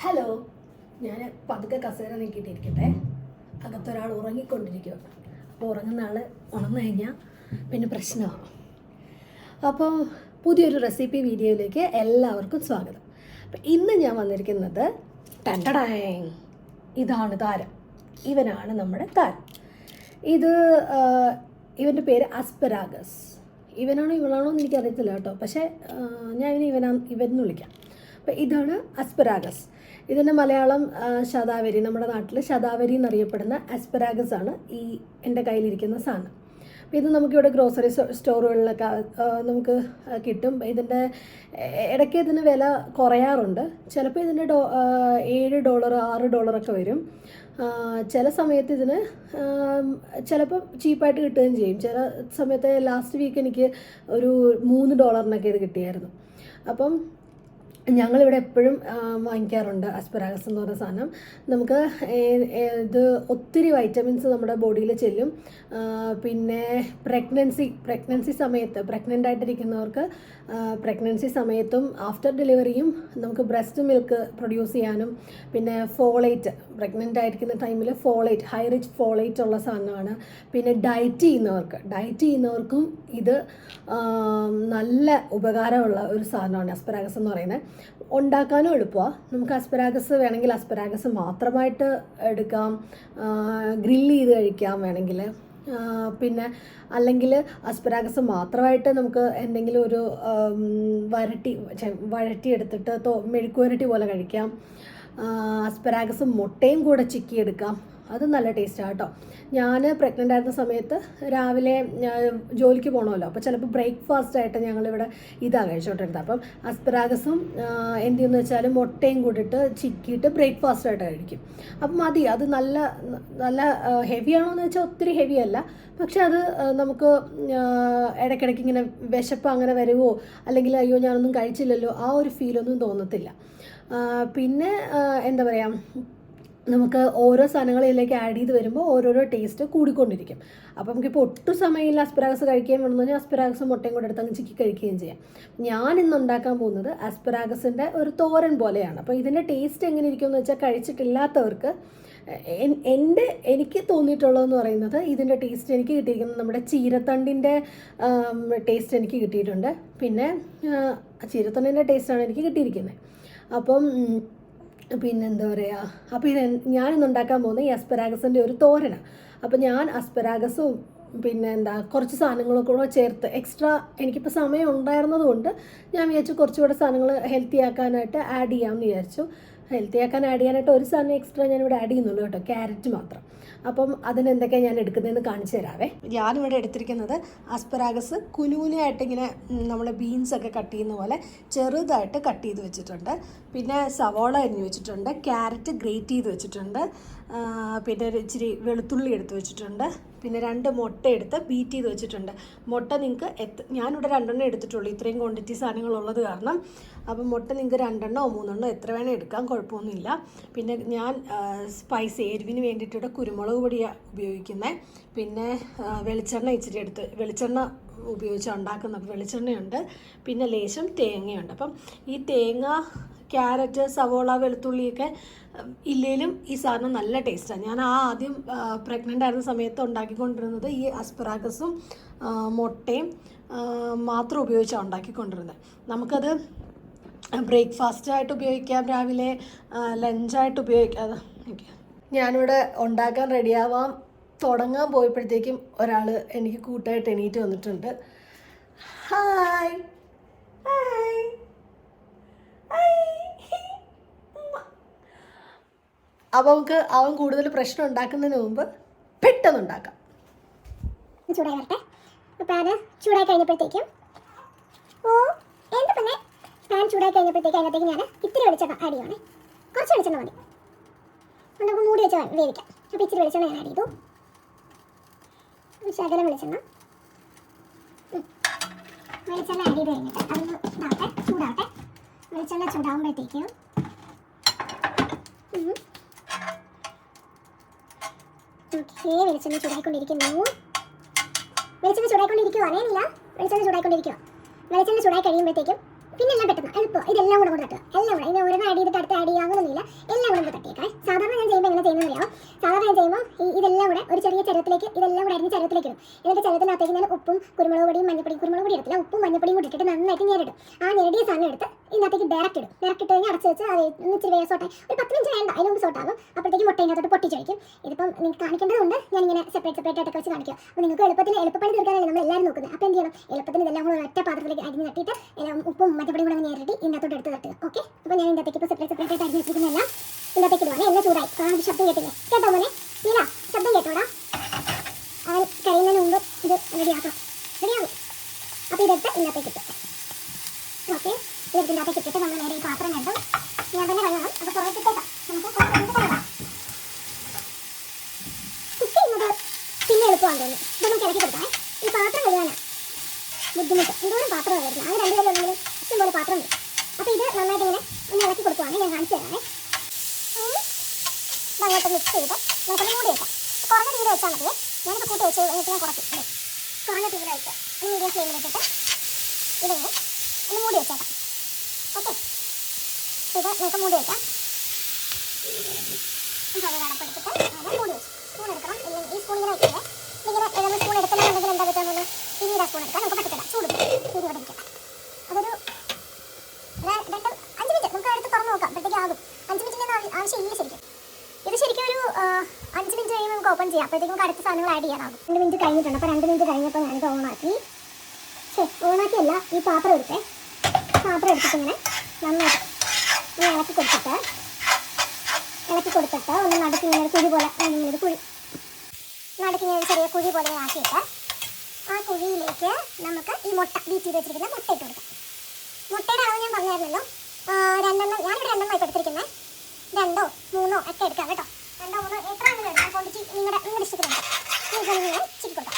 Hello, ഞാൻ പതുക്കെ കസേര നീക്കിയിട്ടിരിക്കട്ടെ. അകത്തൊരാൾ ഉറങ്ങിക്കൊണ്ടിരിക്കുക. അപ്പോൾ ഉറങ്ങുന്ന ആൾ ഉണർന്നു കഴിഞ്ഞാൽ പിന്നെ പ്രശ്നമാണ്. അപ്പോൾ പുതിയൊരു റെസിപ്പി വീഡിയോയിലേക്ക് എല്ലാവർക്കും സ്വാഗതം. അപ്പം ഇന്ന് ഞാൻ വന്നിരിക്കുന്നത് ഇതാണ് താരം. ഇവനാണ് നമ്മുടെ താരം. ഇവൻ്റെ പേര് അസ്പരാഗസ്. ഇവനാണോ ഇവളാണോ എന്ന് എനിക്കറിയത്തില്ല കേട്ടോ. പക്ഷേ ഞാൻ ഇവനെന്ന് വിളിക്കാം. അപ്പം ഇതാണ് അസ്പരാഗസ്. ഇതിൻ്റെ മലയാളം ശതാവരി, നമ്മുടെ നാട്ടിൽ ശതാവരി എന്നറിയപ്പെടുന്ന അസ്പരാഗസ് ആണ് എൻ്റെ കയ്യിലിരിക്കുന്ന സാധനം. അപ്പോൾ ഇത് നമുക്കിവിടെ ഗ്രോസറി സ്റ്റോറുകളിലൊക്കെ നമുക്ക് കിട്ടും. ഇതിൻ്റെ ഇടയ്ക്ക് ഇതിന് വില കുറയാറുണ്ട്. ചിലപ്പോൾ ഇതിൻ്റെ $7 $6 വരും. ചില സമയത്ത് ഇതിന് ചിലപ്പോൾ ചീപ്പായിട്ട് കിട്ടുകയും ചെയ്യും. ചില സമയത്ത് ലാസ്റ്റ് വീക്ക് എനിക്ക് ഒരു $3 ഇത് കിട്ടിയായിരുന്നു. അപ്പം ഞങ്ങളിവിടെ എപ്പോഴും വാങ്ങിക്കാറുണ്ട് അസ്പരാഗസ് എന്ന് പറയുന്ന സാധനം. നമുക്ക് ഇത് ഒത്തിരി വൈറ്റമിൻസ് നമ്മുടെ ബോഡിയിൽ ചെല്ലും. പിന്നെ പ്രഗ്നൻസി സമയത്ത് പ്രഗ്നൻ്റ് ആയിട്ടിരിക്കുന്നവർക്ക് പ്രഗ്നൻസി സമയത്തും ആഫ്റ്റർ ഡെലിവറിയും നമുക്ക് ബ്രസ്റ്റ് മിൽക്ക് പ്രൊഡ്യൂസ് ചെയ്യാനും, പിന്നെ ഫോളേറ്റ് പ്രഗ്നൻ്റ് ആയിരിക്കുന്ന ടൈമിൽ ഹൈ റിച്ച് ഫോളേറ്റ് ഉള്ള സാധനമാണ്. പിന്നെ ഡയറ്റ് ചെയ്യുന്നവർക്കും ഇത് നല്ല ഉപകാരമുള്ള ഒരു സാധനമാണ് അസ്പരാഗസ് എന്ന് പറയുന്നത്. ഉണ്ടാക്കാനും എളുപ്പമാണ്. നമുക്ക് അസ്പരാഗസ് വേണമെങ്കിൽ അസ്പരാഗസ് മാത്രമായിട്ട് എടുക്കാം, ഗ്രില്ല് ചെയ്ത് കഴിക്കാം വേണമെങ്കിൽ. പിന്നെ അല്ലെങ്കിൽ അസ്പരാഗസ് മാത്രമായിട്ട് നമുക്ക് എന്തെങ്കിലും ഒരു വഴറ്റി എടുത്തിട്ട് മെഴുക്കുവരട്ടി പോലെ കഴിക്കാം. അസ്പരാഗസും മുട്ടയും കൂടെ ചിക്കിയെടുക്കാം. അത് നല്ല ടേസ്റ്റാണ് കേട്ടോ. ഞാൻ പ്രഗ്നൻ്റ് ആയിരുന്ന സമയത്ത് രാവിലെ ജോലിക്ക് പോകണമല്ലോ, അപ്പോൾ ചിലപ്പോൾ ബ്രേക്ക്ഫാസ്റ്റായിട്ട് ഞങ്ങളിവിടെ ഇതാണ് കഴിച്ചുകൊണ്ടിരുന്നത്. അപ്പം അസ്പരാഗസും എന്ത് ചെയ്യുമെന്ന് വെച്ചാൽ മുട്ടയും കൂടിയിട്ട് ചിക്കിയിട്ട് ബ്രേക്ക്ഫാസ്റ്റായിട്ട് കഴിക്കും. അപ്പം മതി. അത് നല്ല നല്ല ഹെവിയാണോ എന്ന് വെച്ചാൽ ഒത്തിരി ഹെവി അല്ല. പക്ഷെ അത് നമുക്ക് ഇടയ്ക്കിടയ്ക്ക് ഇങ്ങനെ വിശപ്പ് അങ്ങനെ വരുമോ, അല്ലെങ്കിൽ അയ്യോ ഞാനൊന്നും കഴിച്ചില്ലല്ലോ, ആ ഒരു ഫീലൊന്നും തോന്നത്തില്ല. പിന്നെ എന്താ പറയുക, നമുക്ക് ഓരോ സാധനങ്ങളിലേക്ക് ആഡ് ചെയ്ത് വരുമ്പോൾ ഓരോരോ ടേസ്റ്റ് കൂടിക്കൊണ്ടിരിക്കും. അപ്പോൾ നമുക്കിപ്പോൾ ഒട്ടും സമയമില്ല അസ്പരാഗസ് കഴിക്കാൻ വേണമെന്ന് പറഞ്ഞാൽ അസ്പരാഗസും മുട്ടയും കൂടെ എടുത്ത് അങ്ങ് ചിക്കി കഴിക്കുകയും ചെയ്യാം. ഞാൻ ഇന്ന് ഉണ്ടാക്കാൻ പോകുന്നത് അസ്പരാഗസിൻ്റെ ഒരു തോരൻ പോലെയാണ്. അപ്പോൾ ഇതിൻ്റെ ടേസ്റ്റ് എങ്ങനെ ഇരിക്കുമെന്ന് വെച്ചാൽ കഴിച്ചിട്ടില്ലാത്തവർക്ക് എനിക്ക് തോന്നിയിട്ടുള്ളതെന്ന് പറയുന്നത്, ഇതിൻ്റെ ടേസ്റ്റ് എനിക്ക് കിട്ടിയിരിക്കുന്നത് നമ്മുടെ ചീരത്തണ്ടിൻ്റെ ടേസ്റ്റ് എനിക്ക് കിട്ടിയിട്ടുണ്ട്. പിന്നെ ചീരത്തണ്ടിൻ്റെ ടേസ്റ്റാണ് എനിക്ക് കിട്ടിയിരിക്കുന്നത്. അപ്പം പിന്നെന്താ പറയുക, അപ്പോൾ ഞാനിന്ന് ഉണ്ടാക്കാൻ പോകുന്നത് ഈ അസ്പരാഗസിൻ്റെ ഒരു തോരനാണ്. അപ്പോൾ ഞാൻ അസ്പരാഗസും കുറച്ച് സാധനങ്ങളും കൂടെ ചേർത്ത് എക്സ്ട്രാ എനിക്കിപ്പോൾ സമയം ഉണ്ടായിരുന്നത് കൊണ്ട് ഞാൻ വിചാരിച്ചു കുറച്ചുകൂടെ സാധനങ്ങൾ ഹെൽത്തി ആക്കാനായിട്ട് ആഡ് ചെയ്യാമെന്ന് വിചാരിച്ചു. ഹെൽത്തി ആക്കാൻ ആഡ് ചെയ്യാനായിട്ട് ഒരു സാധനം എക്സ്ട്രാ ഞാനിവിടെ ആഡ് ചെയ്യുന്നുള്ളൂ കേട്ടോ, ക്യാരറ്റ് മാത്രം. അപ്പം അതിനെന്തൊക്കെയാണ് ഞാൻ എടുക്കുന്നതെന്ന് കാണിച്ചു തരാവേ. ഞാനിവിടെ എടുത്തിരിക്കുന്നത് അസ്പരാഗസ് കുനുകുനായിട്ട് ഇങ്ങനെ നമ്മൾ ബീൻസൊക്കെ കട്ട് ചെയ്യുന്ന പോലെ ചെറുതായിട്ട് കട്ട് ചെയ്ത് വെച്ചിട്ടുണ്ട്. പിന്നെ സവോള അരിഞ്ഞ് വെച്ചിട്ടുണ്ട്, ക്യാരറ്റ് ഗ്രേറ്റ് ചെയ്ത് വെച്ചിട്ടുണ്ട്, പിന്നെ ഒരു ഇച്ചിരി വെളുത്തുള്ളി എടുത്ത് വെച്ചിട്ടുണ്ട്, പിന്നെ 2 മുട്ട എടുത്ത് ബീറ്റ് ചെയ്ത് വെച്ചിട്ടുണ്ട്. മുട്ട നിങ്ങൾക്ക് ഞാനിവിടെ 2 എടുത്തിട്ടുള്ളൂ, ഇത്രയും ക്വാണ്ടിറ്റി സാധനങ്ങളുള്ളത് കാരണം. അപ്പം മുട്ട നിങ്ങൾക്ക് 2 3 എത്ര വേണേൽ എടുക്കാം, കുഴപ്പമൊന്നുമില്ല. പിന്നെ ഞാൻ സ്പൈസ് എരിവിന് വേണ്ടിയിട്ട് കുരുമുളക് പൊടിയാണ് ഉപയോഗിക്കുന്നത്. പിന്നെ വെളിച്ചെണ്ണ ഉപയോഗിച്ചാണ് ഉണ്ടാക്കുന്നത്. അപ്പോൾ വെളിച്ചെണ്ണയുണ്ട്, പിന്നെ ലേശം തേങ്ങയുണ്ട്. അപ്പം ഈ തേങ്ങ, ക്യാരറ്റ്, സവോള, വെളുത്തുള്ളിയൊക്കെ ഇല്ലേലും ഈ സാധനം നല്ല ടേസ്റ്റാണ്. ഞാൻ ആദ്യം പ്രഗ്നൻ്റ് ആയിരുന്ന സമയത്ത് ഉണ്ടാക്കിക്കൊണ്ടിരുന്നത് ഈ അസ്പരാഗസും മുട്ടയും മാത്രം ഉപയോഗിച്ചാണ് ഉണ്ടാക്കിക്കൊണ്ടിരുന്നത്. നമുക്കത് ബ്രേക്ക്ഫാസ്റ്റായിട്ട് ഉപയോഗിക്കാം, രാവിലെ ലഞ്ചായിട്ട് ഉപയോഗിക്കാം. ഞാനിവിടെ ഉണ്ടാക്കാൻ തുടങ്ങാൻ പോയപ്പോഴത്തേക്കും ഒരാൾ എനിക്ക് കൂട്ടായിട്ട് എണീറ്റ് വന്നിട്ടുണ്ട്. Hi hi hi. അപ്പോൾ നമുക്ക് അവൻ കൂടുതൽ പ്രശ്നം ഉണ്ടാക്കുന്നതിന് മുമ്പ് പെട്ടെന്ന് ഉണ്ടാക്കാം. ചൂടായി വരട്ടെ. പാൻ ചൂടായി കഴിഞ്ഞപ്പോഴത്തേക്കും അതിനകത്തേക്ക് ഞാൻ ഇത്തിരി വെളിച്ചെണ്ണ ആഡ് ചെയ്യണേ. കുറച്ച് വെളിച്ചെണ്ണ മതി, നമുക്ക് മൂടി വെച്ച് വേവിക്കാം. അപ്പോൾ ഇച്ചിരി വെളിച്ചെണ്ണ ഞാൻ ആഡ് ചെയ്തു. ശകലം വെളിച്ചെണ്ണ ആഡ് ചെയ്ത് കഴിഞ്ഞിട്ട് അതൊന്ന് ചൂടാവട്ടെ. വെളിച്ചെണ്ണ ചൂടാകുമ്പോഴത്തേക്കും വെളിച്ചെണ്ണ ചൂടായിക്കൊണ്ടിരിക്കുവാണേ. വെളിച്ചെണ്ണ ചൂടായി കഴിയുമ്പോഴത്തേക്കും പിന്നെ എല്ലാം പെട്ടെന്ന് എളുപ്പം ഇതെല്ലാം കൂടെ കൊണ്ട് തട്ടുക. എല്ലാം കൂടെ ഇനി ഒരെണ്ണം ആഡ് ചെയ്തിട്ട് അടുത്ത് ആഡ് ചെയ്യുക അങ്ങനെയൊന്നുമില്ല. എല്ലാം കൂടെ കൊണ്ട് തട്ടിയേക്കാം. സാധാരണ ഞാൻ ചെയ്യുമ്പോൾ എങ്ങനെ ചെയ്യുന്നതെന്നറിയാമോ? സാധാരണ ഞാൻ ചെയ്യുമ്പോൾ ഇതെല്ലാം കൂടെ ഒരു ചെറിയ ചരത്തിലേക്ക് ഇതെല്ലാം കൂടെ അരിഞ്ഞ് ചരത്തിലേക്ക് ഇടും. എന്നിട്ട് ചരത്തിനകത്തേക്ക് ഞാൻ ഉപ്പും കുരുമുളക് പൊടിയും മഞ്ഞപ്പൊടിയും, കുരുമുളക് പൊടി എടുത്തില്ല, ഉപ്പും മഞ്ഞപ്പൊടിയും കൂടി ഇട്ടിട്ട് നന്നായിട്ട് ഞെരടും. ആ ഞെരടിയ സാധനം എടുത്ത് ഇതിനകത്തേക്ക് ഡയറക്റ്റ് ഇടും. ഡയറക്റ്റ് ഇട്ട് കഴിഞ്ഞാൽ അടച്ച് വെച്ച് അത് ഇച്ചിരി വേഗം സോട്ടായി ഒരു 10 മിനിറ്റ് വേണ്ട, അതിന് മുമ്പ് സോട്ടാകും. അപ്പോഴത്തേക്ക് മുട്ടയിനകത്തോട്ട് പൊട്ടിച്ച് വയ്ക്കും. ഇതിപ്പം നിങ്ങൾക്ക് കാണിക്കേണ്ടതുകൊണ്ട് ഞാനിങ്ങനെ സെപ്പറേറ്റ് ആയിട്ടൊക്കെ വെച്ച് കാണിക്കും. അപ്പോൾ നിങ്ങൾക്ക് എളുപ്പപ്പണി തീർക്കാനല്ലേ നമ്മൾ എല്ലാവരും നോക്കുന്നത്. അപ്പോൾ എന്ത് ചെയ്യണം? എളുപ്പത്തിന് ഇതെല്ലാം കൂടെ ഒറ്റ പാത്രത്തിലേക്ക് അരിഞ്ഞ് തട്ടിയിട്ട് ഉപ്പും മഞ്ഞപ്പൊടിയും കൂടെ ഞെരടി ഇതിനകത്തോട്ട് എടുത്ത് തട്ടുക. ഓക്കെ, അപ്പോൾ ഞാൻ ഇതിനകത്തേക്ക് ഇപ്പോൾ സെപ്പറേറ്റ് ആയിട്ട് അരിഞ്ഞ് വെച്ചിരിക്കുന്നതെല്ലാം ഇതിനകത്തേക്ക് ഇടുവാണ്. എല്ലാം ചൂടായി. കാരണം ശബ്ദം കേട്ടില്ലേ? കേട്ടോ മോനെ? നീല ശബ്ദം കേട്ടോടാ? അവൻ കഴിയുന്നതിന് മുമ്പ് ഇത് റെഡിയാക്കാം. റെഡിയാകും. അപ്പോൾ ഇതെടുത്ത് ഇതിനകത്തേക്ക് ഇട്ടു. ഓക്കെ, ഇതിനകത്തേക്ക് ഇട്ടിട്ട് നമ്മൾ നേരെ ഈ പാത്രം കണ്ടു ഞാൻ തന്നെ കഴുകണം. അപ്പോൾ കുറേ ഇട്ടേക്കാം. നമുക്ക് കുറച്ച് കഴുകാം. കുക്ക് ചെയ്യുന്നത് പിന്നെ എളുപ്പമാണെന്ന് തോന്നുന്നു. ഇതൊന്നും കിളക്കി കൊടുക്കാം. ഈ പാത്രം കഴുകാനാണ് ബുദ്ധിമുട്ട്. എന്തോരം പാത്രം വരുന്നത്? അത് 2 കിലോ ഇഷ്ടംപോലെ പാത്രം ഉണ്ട്. അപ്പോൾ ഇത് നന്നായിട്ട് ഇങ്ങനെ ഒന്ന് ഇളക്കി കൊടുക്കുവാണ്. ഞാൻ കാണിച്ചു തരാമേ. അങ്ങോട്ട് മിക്സ് ചെയ്ത് നമുക്കൊന്ന് മൂടി വെക്കാം. കുറഞ്ഞ തീരെ വെച്ചാൽ മതിയേ. ഞാനിപ്പോൾ കൂട്ടി വെച്ച് എന്നിട്ട് ഞാൻ കുറയ്ക്കും. കുറഞ്ഞ തീരെ വെച്ച് മീഡിയം ഫ്ലെയിമിൽ ഇട്ടിട്ട് ഇതിങ്ങനെ ഒന്ന് മൂടി വെച്ചേക്കാം. ഓക്കെ, ഇത് നമുക്ക് മൂടി വെക്കാം. അടപ്പെടുത്തിട്ട് മൂടി വെച്ചു. സ്പൂൺ എടുക്കണം. ഈ സ്പൂൺ ഇങ്ങനെ വയ്ക്കില്ലേ? ഇങ്ങനെ നമ്മൾ സ്പൂൺ എടുക്കണമെന്നുണ്ടെങ്കിൽ എന്താ പറ്റുക? പിന്നീട് ആ സ്പൂൺ എടുക്കാം. നമുക്ക് പറ്റത്തില്ല, ചൂട് തീരെ ഇവിടെ ഇരിക്കട്ടെ. അതൊരു 5 മിനിറ്റ് നമുക്ക് അടുത്ത് തുറന്ന് നോക്കാം. അപ്പോഴത്തേക്ക് ആകും. 5 മിനിറ്റിൻ്റെ ആവശ്യമില്ല ശരിക്കും. ഇത് ശരിക്കും ഒരു 5 മിനിറ്റ് കഴിയുമ്പോൾ നമുക്ക് ഓപ്പൺ ചെയ്യാം. അപ്പോഴത്തേക്കും നമുക്ക് അടുത്ത സാധനങ്ങൾ ആഡ് ചെയ്യാനാകും. 2 മിനിറ്റ് കഴിഞ്ഞിട്ടുണ്ട്. അപ്പോൾ 2 മിനിറ്റ് കഴിഞ്ഞപ്പോൾ ഞാനിത് ഓണാക്കി. ഓണാക്കിയല്ല, ഈ പാത്രം എടുത്തിട്ട് ഇങ്ങനെ നന്നായിട്ട് ഇളക്കി കൊടുത്തിട്ട് ഒന്ന് നടുക്ക് ഇങ്ങനെ കുഴി പോലെ നടുക്കിങ്ങനെ ഒരു ചെറിയ കുഴി പോലെ ആക്കിയിട്ട് ആ കുഴിയിലേക്ക് നമുക്ക് ഈ മുട്ട ബീറ്റ് ചെയ്ത് വെച്ചിരിക്കുന്ന മുട്ട ഇട്ട് കൊടുക്കാം. മുട്ടയുടെ അളവ് ഞാൻ പറഞ്ഞായിരുന്നല്ലോ. 2 ഞാനിവിടെ 2 ഇപ്പോൾ എടുത്തിരിക്കുന്നത്. 2 3 ഒക്കെ എടുക്കാം കേട്ടോ. 2 3 എത്ര എടുക്കാം. ക്വാണ്ടിറ്റി നിങ്ങളുടെ ഇഷ്ടത്തിനുണ്ട്. ഇങ്ങനെ ചിക്കി കൊടുക്കാം.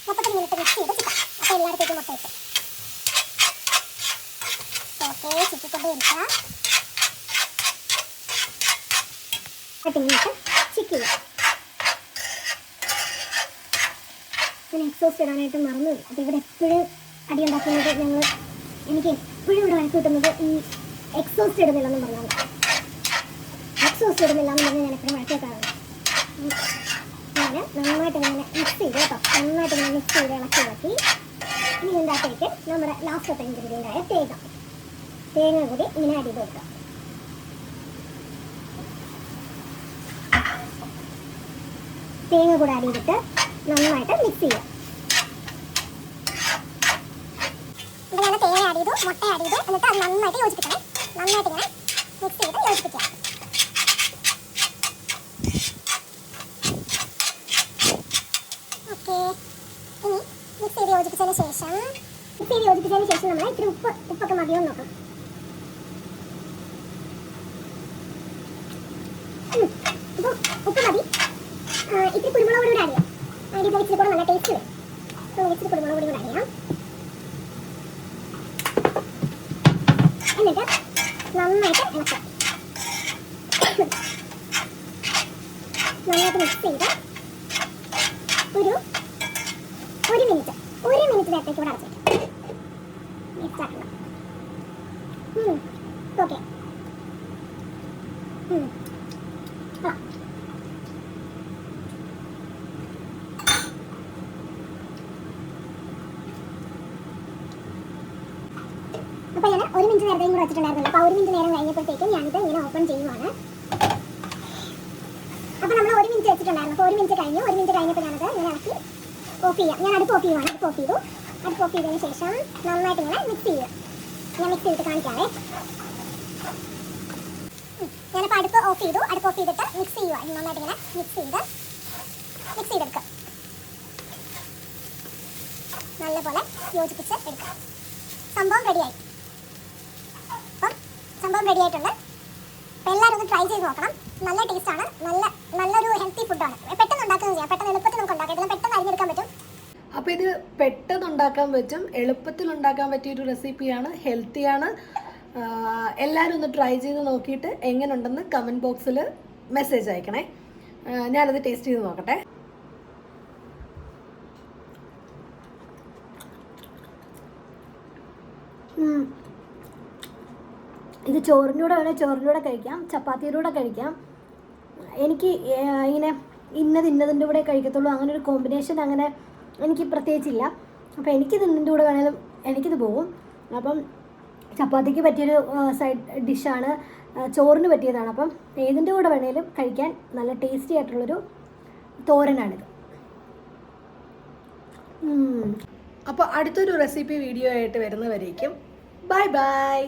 മൊത്തത്തിൽ ഇങ്ങനെ മിക്സ് ചെയ്ത് ചിക്കാം. അപ്പോൾ എല്ലായിടത്തേക്കും മുട്ട ഇട്ട് ഓക്കെ ചിക്കിക്കൊണ്ടേ ഇരിക്കുക. എന്നിട്ട് ചിക്ക് ചെയ്യുക. ഞാൻ എക്സോസ്റ്റ് ഇടാനായിട്ട് മറന്നു. അപ്പോൾ ഇവിടെ എപ്പോഴും അടി ഉണ്ടാക്കുന്നത് എനിക്ക് എപ്പോഴും ഇവിടെ വഴക്ക് കിട്ടുന്നത് ഈ എക്സോസ്റ്റ് ഇടുന്നില്ലെന്നും പറഞ്ഞാൽ. എക്സോസ്റ്റ് ഇടുന്നില്ല എന്ന് പറഞ്ഞാൽ ഞാൻ എപ്പോഴും വഴക്ക് വെക്കാറുണ്ട്. ഞാൻ നന്നായിട്ട് ഇങ്ങനെ മിക്സ് ചെയ്ത് കേട്ടോ. നന്നായിട്ട് ഇങ്ങനെ മിക്സ് ചെയ്ത് ഇളക്കി ഇനി ഇതിൻ്റെ അകത്തേക്ക് നമ്മുടെ ലാസ്റ്റത്തെ ഇൻഗ്രീഡിയൻ്റായ തേങ്ങ കൂടി ഇങ്ങനെ ആഡ് ചെയ്ത് വെക്കുക. തേങ്ങ കൂടെ ആഡ് ചെയ്തിട്ട് നന്നായിട്ട് മിക്സ് ചെയ്യുക. ഇവിടെ ഞാൻ തേങ്ങ ആഡ് ചെയ്തു, മുട്ട ആഡ് ചെയ്തു. എന്നിട്ട് അത് നന്നായിട്ട് യോജിപ്പിക്കണം. നന്നായിട്ട് ഇങ്ങനെ മിക്സ് ചെയ്ത് യോജിപ്പിക്കുക. ഓക്കെ, ഇനി മിക്സ് ചെയ്ത് യോജിപ്പിച്ചതിന് ശേഷം നമ്മൾ ഇത്തിരി ഉപ്പൊക്കെ മതിയോ എന്ന് നോക്കണം. അപ്പോൾ ഉപ്പ് മതി. ഇത്തിരി കുരുമുളക് പൊടി കൂടെ ആഡ് ചെയ്യാം. ആഡ് ചെയ്താൽ ഇച്ചിരി കൂടെ നല്ല ടേസ്റ്റ് വരും. നമുക്ക് ഇച്ചിരി കുരുമുളക് പൊടി കൂടെ ആഡ് ചെയ്യാം. എന്നിട്ട് നന്നായിട്ട് ഇളക്കാം. നന്നായിട്ട് മിക്സ് ചെയ്ത് ഒരു മിനിറ്റ് നേരത്തേക്ക് ഇവിടെ അടച്ചിട്ട് മിക്സ് ആക്കണം. ഓക്കെ, അപ്പോൾ ഞാൻ 1 മിനിറ്റ് നേരത്തേക്കും കൂടെ വെച്ചിട്ടുണ്ടായിരുന്നല്ലോ. അപ്പോൾ 1 മിനിറ്റ് നേരം കഴിഞ്ഞപ്പോഴത്തേക്കും ഞാനിത് ഇങ്ങനെ ഓപ്പൺ ചെയ്യുവാണ്. അപ്പോൾ നമ്മൾ 1 മിനിറ്റ് വെച്ചിട്ടുണ്ടായിരുന്നു. അപ്പോൾ 1 മിനിറ്റ് കഴിഞ്ഞപ്പോൾ ഞാനത് ഇങ്ങനെ ഇളക്കി ഓഫ് ചെയ്യാം. ഞാൻ അടുപ്പ് ഓഫ് ചെയ്യുവാണ്. അടുപ്പ് ഓഫ് ചെയ്തതിന് ശേഷം നന്നായിട്ട് ഇങ്ങനെ മിക്സ് ചെയ്യുക. ഞാൻ മിക്സ് ചെയ്തിട്ട് കാണിക്കാവേ. ഞാനിപ്പോൾ അടുപ്പ് ഓഫ് ചെയ്തിട്ട് മിക്സ് ചെയ്യുക. നന്നായിട്ട് ഇങ്ങനെ മിക്സ് ചെയ്തെടുക്കുക. നല്ലപോലെ യോജിപ്പിച്ച് എടുക്കുക. സംഭവം റെഡിയായി. അപ്പം സംഭവം റെഡി ആയിട്ടുണ്ട്. അപ്പോൾ എല്ലാവരും ഒന്ന് ട്രൈ ചെയ്ത് നോക്കണം. നല്ല ടേസ്റ്റാണ്. നല്ലൊരു ഹെൽത്തി ഫുഡാണ്. പെട്ടെന്ന് ഉണ്ടാക്കുകയും ചെയ്യാം. പെട്ടെന്ന് എളുപ്പത്തിൽ നമുക്ക് ഉണ്ടാക്കാം. ഇതെല്ലാം പെട്ടെന്ന് അരിഞ്ഞെടുക്കാൻ പറ്റും. അപ്പോൾ ഇത് പെട്ടെന്ന് ഉണ്ടാക്കാൻ പറ്റും, എളുപ്പത്തിൽ ഉണ്ടാക്കാൻ പറ്റിയൊരു റെസിപ്പിയാണ്, ഹെൽത്തിയാണ്. എല്ലാവരും ഒന്ന് ട്രൈ ചെയ്ത് നോക്കിയിട്ട് എങ്ങനെയുണ്ടെന്ന് കമൻറ്റ് ബോക്സിൽ മെസ്സേജ് അയക്കണേ. ഞാനത് ടേസ്റ്റ് ചെയ്ത് നോക്കട്ടെ. ഇത് ചോറിൻ്റെ കൂടെ വേണേൽ ചോറിൻ്റെ കൂടെ കഴിക്കാം, ചപ്പാത്തിയുടെ കൂടെ കഴിക്കാം. എനിക്ക് ഇങ്ങനെ ഇന്നതിൻ്റെ കൂടെ കഴിക്കത്തുള്ളൂ, അങ്ങനെ ഒരു കോമ്പിനേഷൻ അങ്ങനെ എനിക്ക് പ്രത്യേകിച്ചില്ല. അപ്പോൾ എനിക്കിത് ഇതിൻ്റെ കൂടെ വേണേലും എനിക്കിത് പോകും. അപ്പം ചപ്പാത്തിക്ക് പറ്റിയൊരു സൈഡ് ഡിഷാണ്, ചോറിന് പറ്റിയതാണ്. അപ്പം ഏതിൻ്റെ കൂടെ വേണേലും കഴിക്കാൻ നല്ല ടേസ്റ്റി ആയിട്ടുള്ളൊരു തോരനാണിത്. അപ്പോൾ അടുത്തൊരു റെസിപ്പി വീഡിയോ ആയിട്ട് വരുന്നവരേക്കും ബൈ ബൈ.